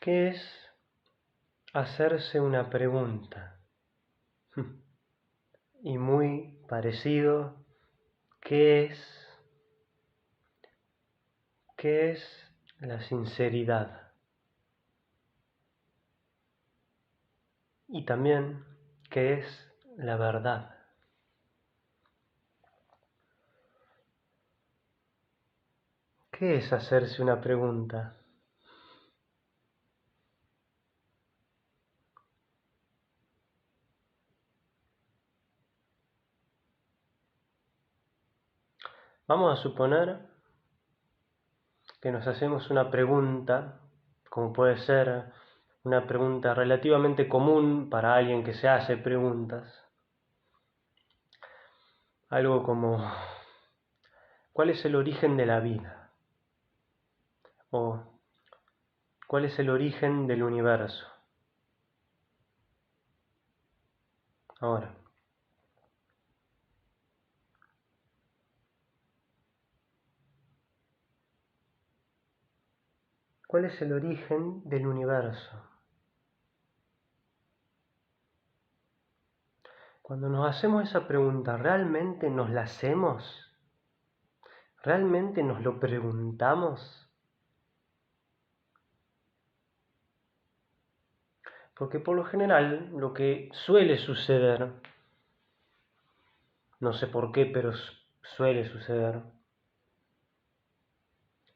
¿Qué es hacerse una pregunta? Y muy parecido, ¿qué es la sinceridad? Y también, ¿qué es la verdad? ¿Qué es hacerse una pregunta? Vamos a suponer que nos hacemos una pregunta, como puede ser una pregunta relativamente común para alguien que se hace preguntas. Algo como, ¿cuál es el origen de la vida? O, ¿cuál es el origen del universo? Ahora, ¿cuál es el origen del universo? Cuando nos hacemos esa pregunta, ¿realmente nos la hacemos? ¿Realmente nos lo preguntamos? Porque por lo general lo que suele suceder, no sé por qué, pero suele suceder,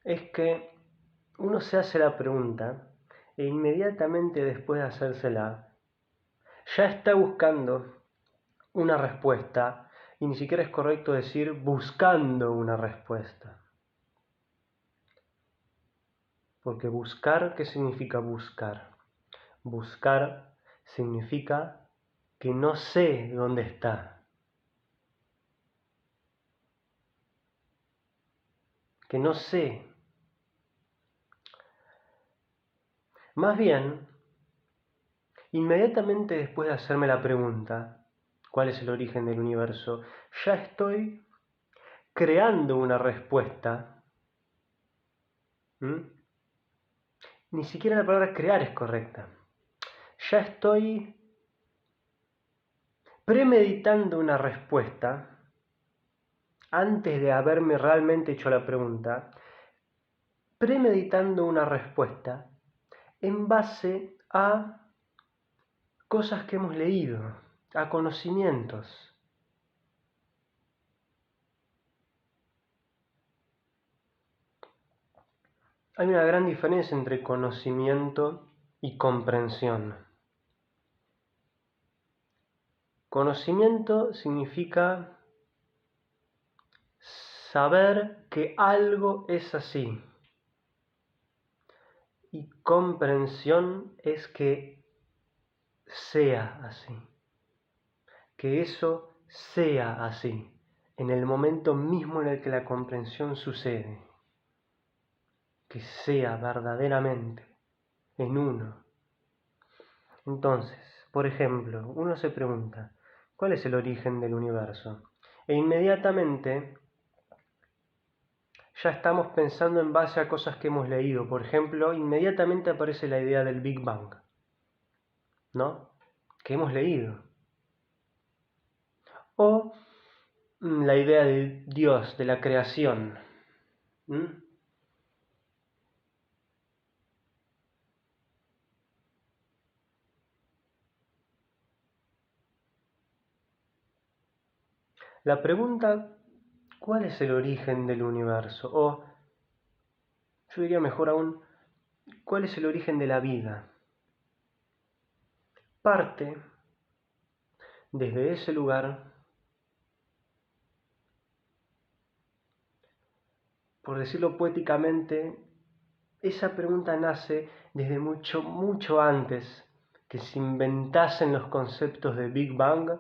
es que uno se hace la pregunta e inmediatamente después de hacérsela, ya está buscando una respuesta, y ni siquiera es correcto decir buscando una respuesta. Porque buscar, ¿qué significa buscar? Buscar significa que no sé dónde está. Que no sé. Más bien, inmediatamente después de hacerme la pregunta, ¿cuál es el origen del universo? Ya estoy creando una respuesta. Ni siquiera la palabra crear es correcta. Ya estoy premeditando una respuesta antes de haberme realmente hecho la pregunta, premeditando una respuesta en base a cosas que hemos leído, a conocimientos. Hay una gran diferencia entre conocimiento y comprensión. Conocimiento significa saber que algo es así. Y comprensión es que sea así. Que eso sea así, en el momento mismo en el que la comprensión sucede. Que sea verdaderamente en uno. Entonces, por ejemplo, uno se pregunta, ¿cuál es el origen del universo? E inmediatamente ya estamos pensando en base a cosas que hemos leído. Por ejemplo, inmediatamente aparece la idea del Big Bang, ¿no? Que hemos leído. O la idea de Dios, de la creación. La pregunta, ¿cuál es el origen del universo? O, yo diría mejor aún, ¿cuál es el origen de la vida? Parte desde ese lugar, por decirlo poéticamente, esa pregunta nace desde mucho, mucho antes que se inventasen los conceptos de Big Bang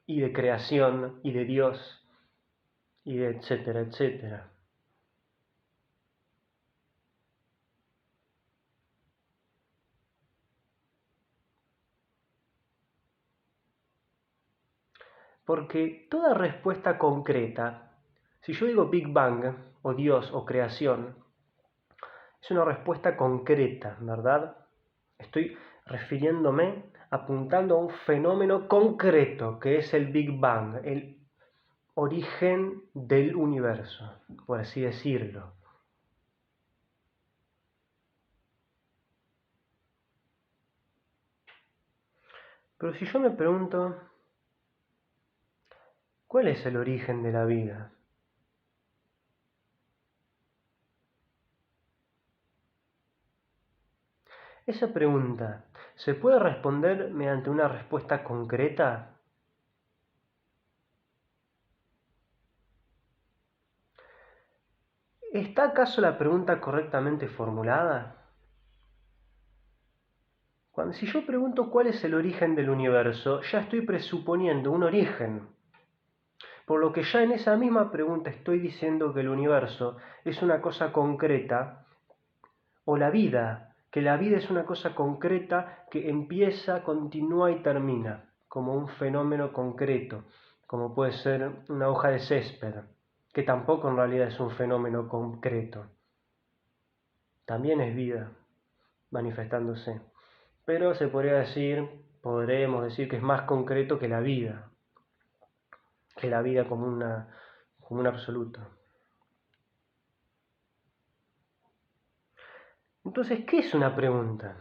y de creación y de Dios y de etcétera, etcétera. Porque toda respuesta concreta, si yo digo Big Bang o Dios o creación, es una respuesta concreta, ¿verdad? Estoy refiriéndome, apuntando a un fenómeno concreto, que es el Big Bang, el origen del universo, por así decirlo. Pero si yo me pregunto, ¿cuál es el origen de la vida? Esa pregunta, ¿se puede responder mediante una respuesta concreta? ¿Está acaso la pregunta correctamente formulada? Si yo pregunto cuál es el origen del universo, ya estoy presuponiendo un origen. Por lo que ya en esa misma pregunta estoy diciendo que el universo es una cosa concreta, o la vida, que la vida es una cosa concreta que empieza, continúa y termina, como un fenómeno concreto, como puede ser una hoja de césped, que tampoco en realidad es un fenómeno concreto. También es vida manifestándose. Pero se podremos decir que es más concreto que la vida como un absoluto. Entonces, ¿qué es una pregunta?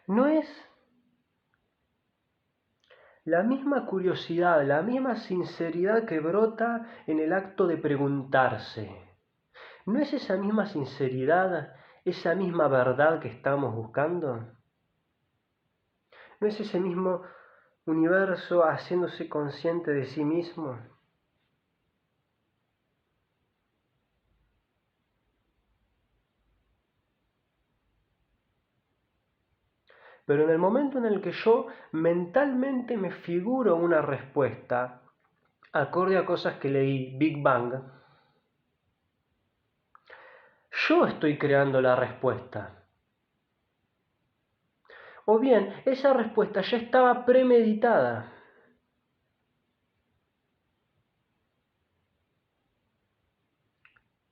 No es la misma curiosidad, la misma sinceridad que brota en el acto de preguntarse. ¿No es esa misma sinceridad, esa misma verdad que estamos buscando? ¿No es ese mismo universo haciéndose consciente de sí mismo? Pero en el momento en el que yo mentalmente me figuro una respuesta, acorde a cosas que leí, Big Bang, yo estoy creando la respuesta. O bien, esa respuesta ya estaba premeditada.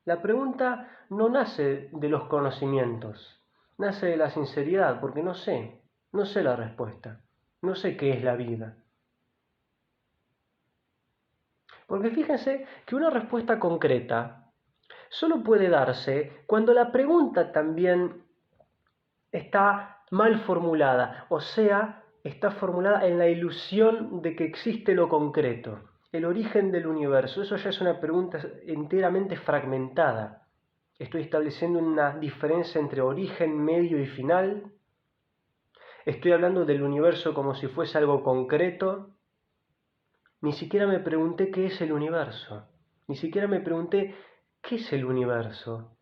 La pregunta no nace de los conocimientos, nace de la sinceridad, porque no sé la respuesta, no sé qué es la vida. Porque fíjense que una respuesta concreta solo puede darse cuando la pregunta también está mal formulada, o sea, está formulada en la ilusión de que existe lo concreto, el origen del universo. Eso ya es una pregunta enteramente fragmentada. Estoy estableciendo una diferencia entre origen, medio y final. Estoy hablando del universo como si fuese algo concreto. Ni siquiera me pregunté qué es el universo. Ni siquiera me pregunté qué es el universo.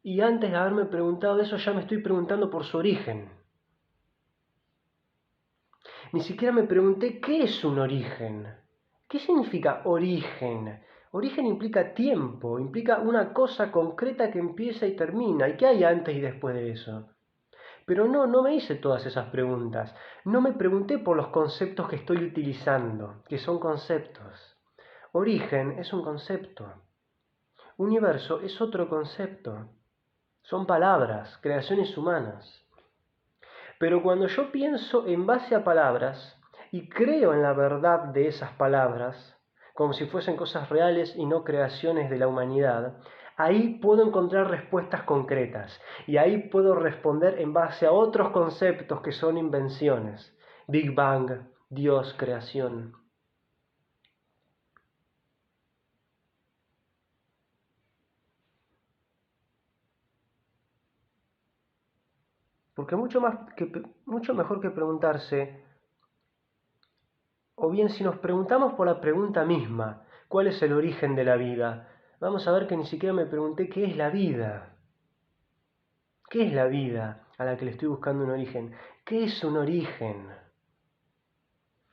Y antes de haberme preguntado eso, ya me estoy preguntando por su origen. Ni siquiera me pregunté qué es un origen. ¿Qué significa origen? Origen implica tiempo, implica una cosa concreta que empieza y termina. ¿Y qué hay antes y después de eso? Pero no me hice todas esas preguntas. No me pregunté por los conceptos que estoy utilizando, que son conceptos. Origen es un concepto. Universo es otro concepto. Son palabras, creaciones humanas. Pero cuando yo pienso en base a palabras y creo en la verdad de esas palabras, como si fuesen cosas reales y no creaciones de la humanidad, ahí puedo encontrar respuestas concretas y ahí puedo responder en base a otros conceptos que son invenciones. Big Bang, Dios, creación. Porque mucho mejor que preguntarse, o bien si nos preguntamos por la pregunta misma, ¿cuál es el origen de la vida? Vamos a ver que ni siquiera me pregunté qué es la vida. ¿Qué es la vida a la que le estoy buscando un origen? ¿Qué es un origen?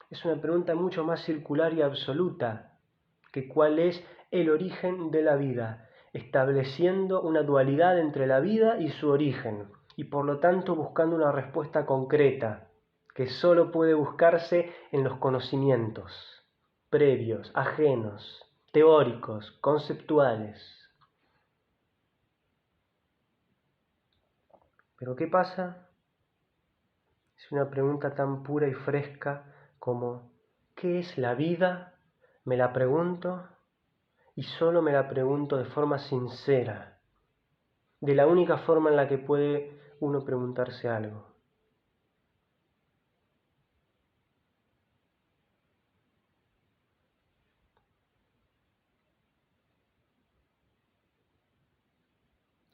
Es una pregunta mucho más circular y absoluta que cuál es el origen de la vida, estableciendo una dualidad entre la vida y su origen, y por lo tanto buscando una respuesta concreta, que solo puede buscarse en los conocimientos previos, ajenos. teóricos, conceptuales. Pero ¿qué pasa? Es una pregunta tan pura y fresca como ¿qué es la vida? Me la pregunto y solo me la pregunto de forma sincera, de la única forma en la que puede uno preguntarse algo.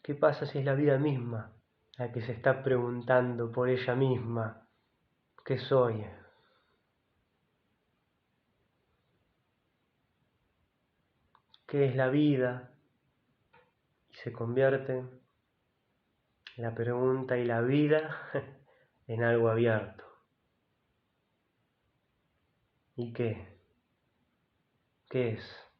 ¿Qué pasa si es la vida misma la que se está preguntando por ella misma qué soy? ¿Qué es la vida? Y se convierte la pregunta y la vida en algo abierto. ¿Y qué? ¿Qué es?